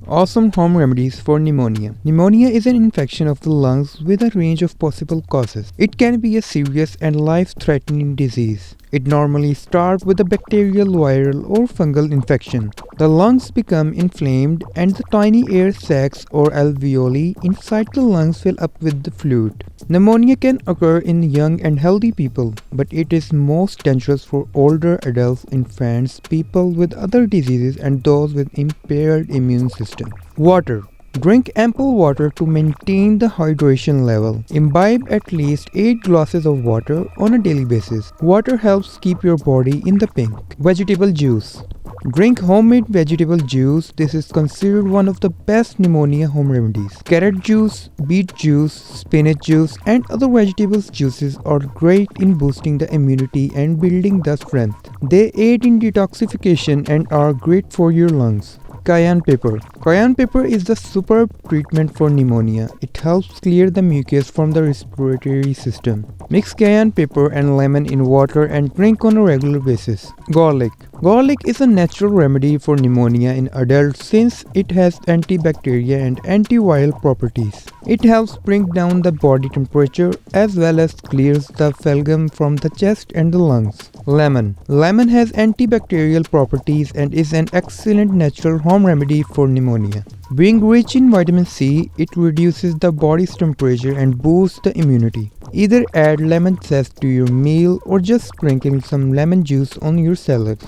Awesome home remedies for pneumonia. Pneumonia is an infection of the lungs with a range of possible causes. It can be a serious and life-threatening disease. It normally starts with a bacterial, viral, or fungal infection. The lungs become inflamed and the tiny air sacs or alveoli inside the lungs fill up with the fluid. Pneumonia can occur in young and healthy people, but it is most dangerous for older adults, infants, people with other diseases, and those with impaired immune system. Water. Drink ample water to maintain the hydration level. Imbibe at least 8 glasses of water on a daily basis. Water helps keep your body in the pink. Vegetable juice. Drink homemade vegetable juice. This is considered one of the best pneumonia home remedies. Carrot juice, beet juice, spinach juice, and other vegetables juices are great in boosting the immunity and building the strength. They aid in detoxification and are great for your lungs. Cayenne pepper. Cayenne pepper is the superb treatment for pneumonia. It helps clear the mucus from the respiratory system. Mix cayenne pepper and lemon in water and drink on a regular basis. Garlic. Garlic is a natural remedy for pneumonia in adults since it has antibacterial and antiviral properties. It helps bring down the body temperature as well as clears the phlegm from the chest and the lungs. Lemon. Lemon has antibacterial properties and is an excellent natural home remedy for pneumonia. Being rich in vitamin C, it reduces the body's temperature and boosts the immunity. Either add lemon zest to your meal or just sprinkle some lemon juice on your salad.